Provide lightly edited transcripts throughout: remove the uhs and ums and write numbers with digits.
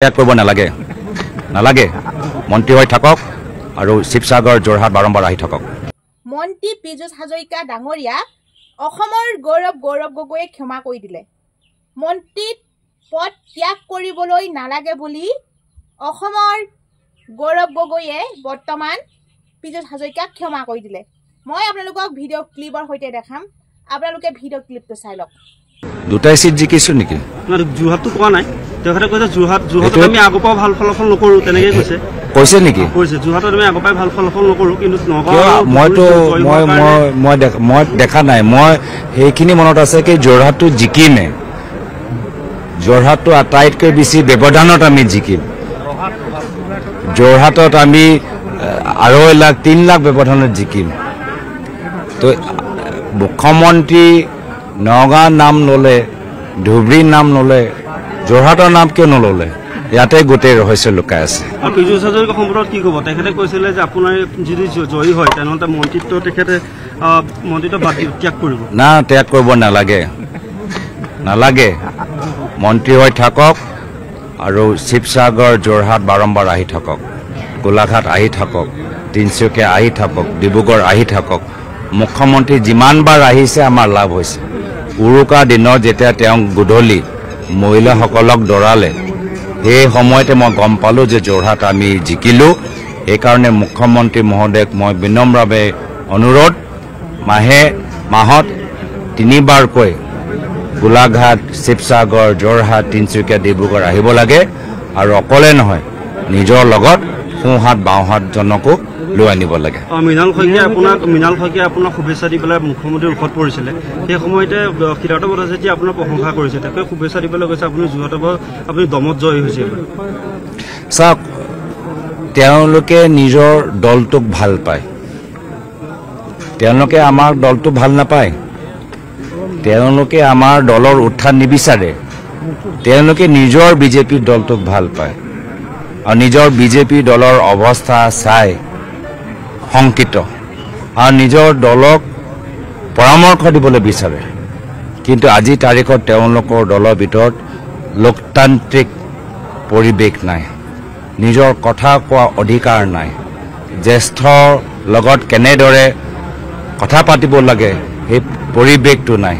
ত্যাগ কৰিব নালাগে নালাগে মন্ত্ৰী হৈ থাকক আৰু শিৱসাগৰ যোৰহাট বাৰম্বাৰ আহি থাকক। মন্ত্ৰী পীযুষ হাজৰিকা ডাঙৰীয়া অসমৰ গৌৰৱ গগৈয়ে ক্ষমা কৰি দিলে। মন্ত্ৰীত পদ ত্যাগ কৰিবলৈ নালাগে বুলি অসমৰ গৌৰৱ গগৈয়ে বৰ্তমান পীযুষ হাজৰিকাক ক্ষমা কৰি দিলে। মই আপোনালোকক ভিডিঅ' ক্লিপৰ সৈতে দেখাম, আপোনালোকে ভিডিঅ' ক্লিপটো চাই লওক। দুটাই চিট জিকিছো নেকি? যোৰহাটটো কোৱা নাই, তেখেতে কৈছে যোৰহাটত আমি আগৰ পৰা ভাল ফলাফল নকৰোঁ, তেনেকৈ কৈছে নেকি? কৈছে যোৰহাটত আমি আগৰ পৰাই ভাল ফলাফল নকৰোঁ, কিন্তু মই দেখা নাই। মই সেইখিনি মনত আছে কি যোৰহাটটো জিকিমে, যোৰহাটটো আটাইতকৈ বেছি ব্যৱধানত আমি জিকিম। যোৰহাটত আমি 2.5 লাখ 3 লাখ ব্যৱধানত জিকিম। তো মুখ্যমন্ত্ৰী নগাঁৱৰ নাম ল'লে, ধুবুৰীৰ নাম ল'লে, যোৰহাটৰ নাম কিয় নল'লে? ইয়াতে গোটেই ৰহস্য লুকাই আছে। পীযুষ হাজৰিকা সম্পৰ্কত কি ক'ব? তেখেতে কৈছিলে যে আপোনাৰ যদি জয়ী হয় তেনেহ'লে মন্ত্ৰিত্ব তেখেতে ত্যাগ কৰিব। না, ত্যাগ কৰিব নালাগে নালাগে মন্ত্ৰী হৈ থাকক আৰু শিৱসাগৰ যোৰহাট বাৰম্বাৰ আহি থাকক, গোলাঘাট আহি থাকক, তিনিচুকীয়া আহি থাকক, ডিব্ৰুগড় আহি থাকক। মুখ্যমন্ত্ৰী যিমানবাৰ আহিছে আমাৰ লাভ হৈছে। উৰুকা দিনত যেতিয়া তেওঁক গধূলি মহিলাসকলক দৌৰালে, সেই সময়তে মই গম পালোঁ যে যোৰহাট আমি জিকিলোঁ। সেইকাৰণে মুখ্যমন্ত্ৰী মহোদয়ক মই বিনম্ৰভাৱে অনুৰোধ, মাহত 3 বাৰকৈ গোলাঘাট, শিৱসাগৰ, যোৰহাট, তিনিচুকীয়া, ডিব্ৰুগড় আহিব লাগে। আৰু অকলে নহয়, নিজৰ লগত সোঁহাত বাওঁহাতজনকো লৈ আনিব লাগে। মৃণাল শইকীয়াই আপোনাক শুভেচ্ছা দি পেলাই মুখ্যমন্ত্ৰীৰ ওখত পৰিছিলে, সেই সময়তে সিদ্ধাৰ্থ ভট্টাচাৰ্যই আপোনাক প্ৰশংসা কৰিছে, তাকে শুভেচ্ছা দিবলৈ গৈছে। আপুনি যোৰহাটৰ পৰা আপুনি দমত জয়ী হৈছে। চাওক, তেওঁলোকে নিজৰ দলটোক ভাল পায়, তেওঁলোকে আমাৰ দলটো ভাল নাপায়। তেওঁলোকে আমাৰ দলৰ উত্থান নিবিচাৰে, তেওঁলোকে নিজৰ বিজেপি দলটোক ভাল পায় আৰু নিজৰ বিজেপি দলৰ অৱস্থা চাই শংকিত আৰু নিজৰ দলক পৰামৰ্শ দিবলৈ বিচাৰে। কিন্তু আজিৰ তাৰিখত তেওঁলোকৰ দলৰ ভিতৰত লোকতান্ত্ৰিক পৰিৱেশ নাই, নিজৰ কথা কোৱা অধিকাৰ নাই, জ্যেষ্ঠৰ লগত কেনেদৰে কথা পাতিব লাগে সেই পৰিৱেশটো নাই।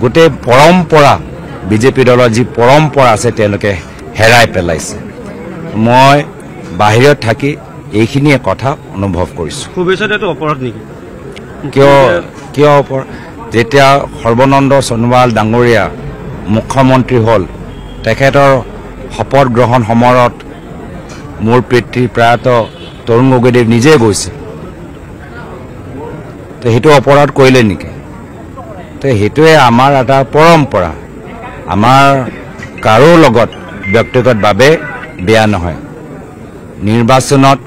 গোটেই পৰম্পৰা, বিজেপি দলৰ যি পৰম্পৰা আছে তেওঁলোকে হেৰাই পেলাইছে। মই বাহিৰত থাকি এইখিনিয়ে কথা অনুভৱ কৰিছোঁ। শুভেচ্ছাটো অপৰাধ নেকি? কিয় অপৰাধ? যেতিয়া সৰ্বানন্দ সোণোৱাল ডাঙৰীয়া মুখ্যমন্ত্ৰী হ'ল, তেখেতৰ শপত গ্ৰহণ সমাৰোহত মোৰ পিতৃ প্ৰয়াত তৰুণ গগৈদেৱ নিজে গৈছে। তো সেইটো অপৰাধ কৰিলে নেকি? তো সেইটোৱে আমাৰ এটা পৰম্পৰা, আমাৰ কাৰো লগত ব্যক্তিগতভাৱে বেয়া নহয়। নিৰ্বাচনত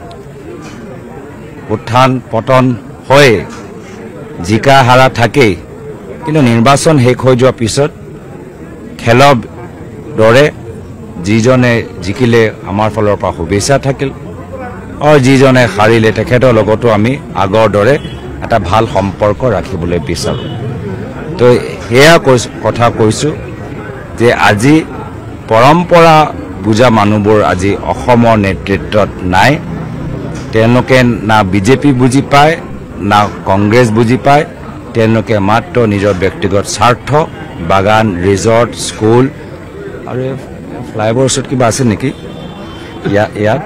উত্থান পতন হয়, জিকা হাৰা থাকেই, কিন্তু নিৰ্বাচন শেষ হৈ যোৱাৰ পিছত খেলৰ দৰে যিজনে জিকিলে আমাৰ ফালৰ পৰা শুভেচ্ছা থাকিল আৰু যিজনে হাৰিলে তেখেতৰ লগতো আমি আগৰ দৰে এটা ভাল সম্পৰ্ক ৰাখিবলৈ বিচাৰোঁ। তো সেয়া কথা কৈছোঁ যে আজি পৰম্পৰা বুজা মানুহবোৰ আজি অসমৰ নেতৃত্বত নাই। তেওঁলোকে না বিজেপি বুজি পায়, না কংগ্ৰেছ বুজি পায়। তেওঁলোকে মাত্ৰ নিজৰ ব্যক্তিগত স্বাৰ্থ, বাগান, ৰিজৰ্ট, স্কুল আৰু ফ্লাইঅভাৰৰ ওচৰত কিবা আছে নেকি ইয়াত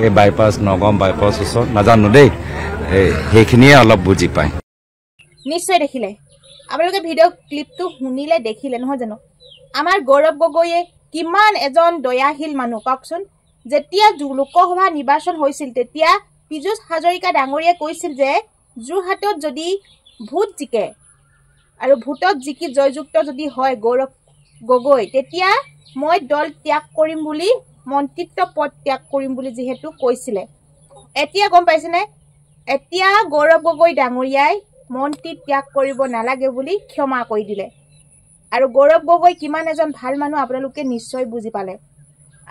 এই বাইপাছ, নগাঁও বাইপাছ ওচৰত নাজানো দেই, সেইখিনিয়ে অলপ বুজি পায়। নিশ্চয় দেখিলে, আপোনালোকে ভিডিঅ' ক্লিপটো শুনিলে, দেখিলে নহয় জানো? আমাৰ গৌৰৱ গগৈয়ে কিমান এজন দয়াশীল মানুহ কওকচোন। যেতিয়া লোকসভা নিৰ্বাচন হৈছিল তেতিয়া পীযুষ হাজৰিকা ডাঙৰীয়াই কৈছিল যে যোৰহাটত যদি ভোট জিকে আৰু ভোটত জিকি জয়যুক্ত যদি হয় গৌৰৱ গগৈ, তেতিয়া মই দল ত্যাগ কৰিম বুলি, মন্ত্ৰিত্ব পদ ত্যাগ কৰিম বুলি যিহেতু কৈছিলে। এতিয়া গম পাইছেনে? এতিয়া গৌৰৱ গগৈ ডাঙৰীয়াই মন্ত্ৰী ত্যাগ কৰিব নালাগে বুলি ক্ষমা কৰি দিলে। আৰু গৌৰৱ গগৈ কিমান এজন ভাল মানুহ আপোনালোকে নিশ্চয় বুজি পালে।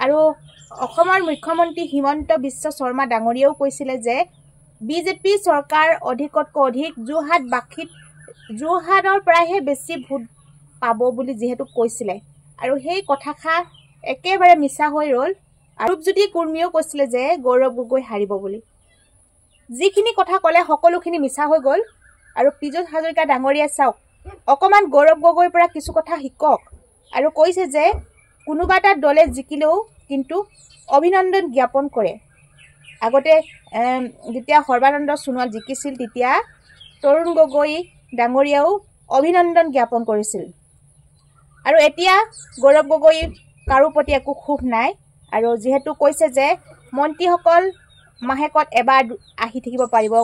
আৰু অসমৰ মুখ্যমন্ত্ৰী হিমন্ত বিশ্ব শৰ্মা ডাঙৰীয়াও কৈছিলে যে বিজেপি চৰকাৰ অধিকতকৈ অধিক যোৰহাটৰ পৰাহে বেছি ভোট পাব বুলি যিহেতু কৈছিলে। আৰু সেই কথাষাৰ একেবাৰে মিছা হৈ ৰ'ল। ৰূপজ্যোতি কুৰ্মীয়েও কৈছিলে যে গৌৰৱ গগৈ হাৰিব বুলি। যিখিনি কথা ক'লে সকলোখিনি মিছা হৈ গ'ল। আৰু পীযুষ হাজৰিকা ডাঙৰীয়াই চাওক, অকণমান গৌৰৱ গগৈৰ পৰা কিছু কথা শিকক আৰু কৈছে যে কোনোবা এটা দলে জিকিলেও কিন্তু অভিনন্দন জ্ঞাপন কৰে। আগতে যেতিয়া সৰ্বানন্দ সোণোৱাল জিকিছিল তেতিয়া তৰুণ গগৈ ডাঙৰীয়াও অভিনন্দন জ্ঞাপন কৰিছিল। আৰু এতিয়া গৌৰৱ গগৈ কাৰো প্ৰতি একো ক্ষোভ নাই। আৰু যিহেতু কৈছে যে মন্ত্ৰীসকল মাহেকত এবাৰ আহি থাকিব পাৰিব,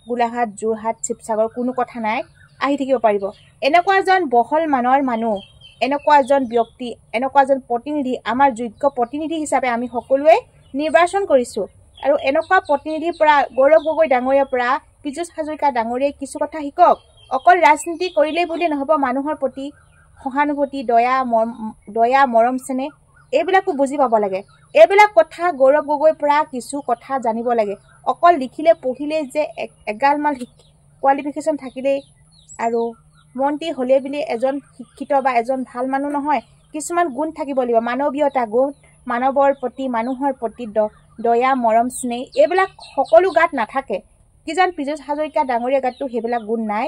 গোলাঘাট, যোৰহাট, শিৱসাগৰ, কোনো কথা নাই, আহি থাকিব পাৰিব। এনেকুৱা এজন বহল মানৰ মানুহ, এনেকুৱা এজন ব্যক্তি, এনেকুৱা এজন প্ৰতিনিধি, আমাৰ যোগ্য প্ৰতিনিধি হিচাপে আমি সকলোৱে নিৰ্বাচন কৰিছোঁ। আৰু এনেকুৱা প্ৰতিনিধিৰ পৰা গৌৰৱ গগৈ ডাঙৰীয়াৰ পৰা পীযুষ হাজৰিকা ডাঙৰীয়াই কিছু কথা শিকক। অকল ৰাজনীতি কৰিলেই বুলি নহ'ব, মানুহৰ প্ৰতি সহানুভূতি, দয়া মৰম চেনেহ এইবিলাকো বুজি পাব লাগে। এইবিলাক কথা গৌৰৱ গগৈৰ পৰা কিছু কথা জানিব লাগে। অকল লিখিলে পঢ়িলেই যে এগালমান কোৱালিফিকেশ্যন থাকিলেই আৰু মন্ত্ৰী হ'লে বুলি এজন শিক্ষিত বা এজন ভাল মানুহ নহয়, কিছুমান গুণ থাকিব লাগিব, মানৱীয়তা গুণ, মানৱৰ প্ৰতি, মানুহৰ প্ৰতি দয়া মৰম স্নেহ, এইবিলাক সকলো গাত নাথাকে। কিজান পীযুষ হাজৰিকা ডাঙৰীয়া গাতটো সেইবিলাক গুণ নাই।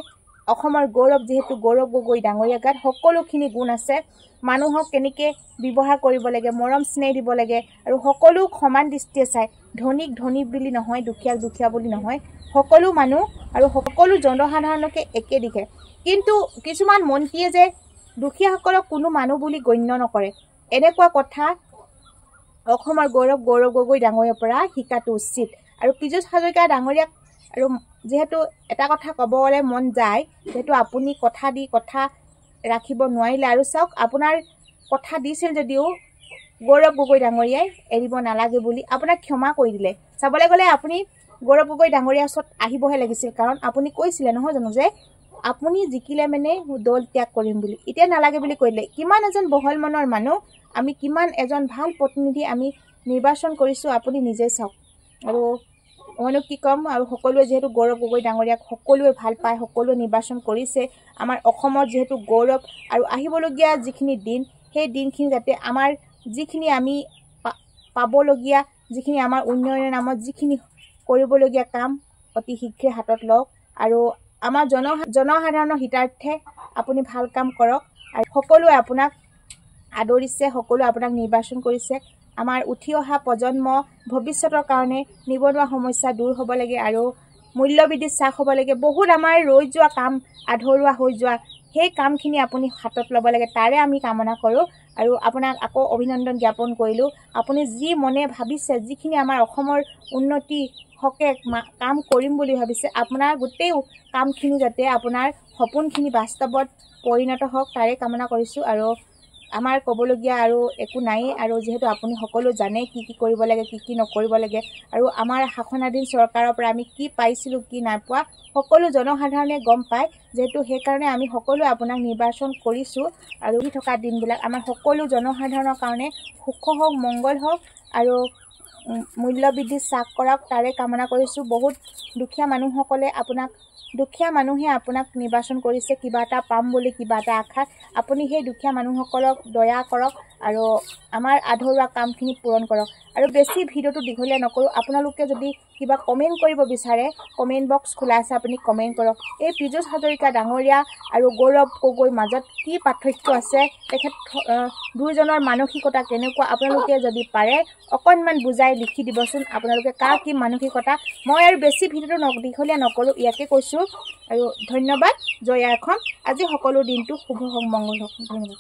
অসমৰ গৌৰৱ যিহেতু গৌৰৱ গগৈ ডাঙৰীয়া গাত সকলোখিনি গুণ আছে। মানুহক কেনেকৈ ব্যৱহাৰ কৰিব লাগে, মৰম স্নেহ দিব লাগে, আৰু সকলো সমান দৃষ্টিয়ে চায়। ধনীক ধনী বুলি নহয়, দুখীয়াক দুখীয়া বুলি নহয়, সকলো মানুহ আৰু সকলো জনসাধাৰণকে একে দিশে। কিন্তু কিছুমান মন্ত্ৰীয়ে যে দুখীয়াসকলক কোনো মানুহ বুলি গণ্য নকৰে, এনেকুৱা কথা অসমৰ গৌৰৱ গগৈ ডাঙৰীয়াৰ পৰা শিকাটো উচিত। আৰু পীযুষ হাজৰিকা ডাঙৰীয়াক আৰু যিহেতু এটা কথা ক'বলৈ মন যায়, যিহেতু আপুনি কথা দি কথা ৰাখিব নোৱাৰিলে, আৰু চাওক আপোনাৰ কথা দিছিল যদিও গৌৰৱ গগৈ ডাঙৰীয়াই এৰিব নালাগে বুলি আপোনাক ক্ষমা কৰি দিলে। চাবলৈ গ'লে আপুনি গৌৰৱ গগৈ ডাঙৰীয়াৰ ওচৰত আহিবহে লাগিছিল, কাৰণ আপুনি কৈছিলে নহয় জানো যে আপুনি জিকিলে মানে দল ত্যাগ কৰিম বুলি, এতিয়া নালাগে বুলি কৈ দিলে। কিমান এজন বহল মনৰ মানুহ, আমি কিমান এজন ভাল প্ৰতিনিধি আমি নিৰ্বাচন কৰিছোঁ, আপুনি নিজে চাওক। আৰু মইনো কি ক'ম, আৰু সকলোৱে যিহেতু গৌৰৱ গগৈ ডাঙৰীয়াক সকলোৱে ভাল পায়, সকলোৱে নিৰ্বাচন কৰিছে। আমাৰ অসমত যিহেতু গৌৰৱ, আৰু আহিবলগীয়া যিখিনি দিন, সেই দিনখিনি যাতে আমাৰ যিখিনি আমি পাবলগীয়া, যিখিনি আমাৰ উন্নয়নৰ নামত যিখিনি কৰিবলগীয়া কাম অতি শীঘ্ৰে হাতত লওক। আৰু আমাৰ জনসাধাৰণৰ হিতাৰ্থে আপুনি ভাল কাম কৰক। আৰু সকলোৱে আপোনাক আদৰিছে, সকলোৱে আপোনাক নিৰ্বাচন কৰিছে। আমাৰ উঠি অহা প্ৰজন্ম ভৱিষ্যতৰ কাৰণে নিবনুৱা সমস্যা দূৰ হ'ব লাগে, আৰু মূল্যবৃদ্ধি হ্ৰাস হ'ব লাগে। বহুত আমাৰ ৰৈ যোৱা কাম, আধৰুৱা হৈ যোৱা সেই কামখিনি আপুনি হাতত ল'ব লাগে, তাৰে আমি কামনা কৰোঁ। আৰু আপোনাক আকৌ অভিনন্দন জ্ঞাপন কৰিলোঁ। আপুনি যি মনে ভাবিছে, যিখিনি আমাৰ অসমৰ উন্নতি হকে কাম কৰিম বুলি ভাবিছে, আপোনাৰ গোটেই কামখিনি যাতে আপোনাৰ সপোনখিনি বাস্তৱত পৰিণত হওক, তাৰে কামনা কৰিছোঁ। আৰু আমাৰ ক'বলগীয়া আৰু একো নায়েই। আৰু যিহেতু আপুনি সকলো জানে কি কি কৰিব লাগে, কি কি নকৰিব লাগে, আৰু আমাৰ শাসনাধীন চৰকাৰৰ পৰা আমি কি পাইছিলোঁ, কি নাই পোৱা, সকলো জনসাধাৰণে গম পায়। যিহেতু সেইকাৰণে আমি সকলোৱে আপোনাক নিৰ্বাচন কৰিছোঁ। আৰু থকা দিনবিলাক আমাৰ সকলো জনসাধাৰণৰ কাৰণে সুখ হওক, মংগল হওক, আৰু মূল্যবৃদ্ধি হ্ৰাস কৰক, তাৰে কামনা কৰিছোঁ। বহুত দুখীয়া মানুহে আপোনাক নিৰ্বাচন কৰিছে, কিবা এটা পাম বুলি, কিবা এটা আশাত। আপুনি সেই দুখীয়া মানুহসকলক দয়া কৰক, আৰু আমাৰ আধৰুৱা কামখিনি পূৰণ কৰক। আৰু বেছি ভিডিঅ'টো দীঘলীয়া নকৰোঁ। আপোনালোকে যদি কিবা কমেণ্ট কৰিব বিচাৰে, কমেণ্ট বক্স খোলা আছে, আপুনি কমেণ্ট কৰক। এই পীযুষ হাজৰিকা ডাঙৰীয়া আৰু গৌৰৱ গগৈৰ মাজত কি পাৰ্থক্য আছে, তেখেত দুয়োজনৰ মানসিকতা কেনেকুৱা, আপোনালোকে যদি পাৰে অকণমান বুজাই লিখি দিবচোন, আপোনালোকে কাৰ কি মানসিকতা। মই আৰু বেছি ভিডিঅ'টো দীঘলীয়া নকৰোঁ, ইয়াকে কৈছোঁ। আৰু ধন্যবাদ। জয় আই অসম। আজি সকলো দিনটো শুভ হওক, মংগল হওক। ধন্যবাদ।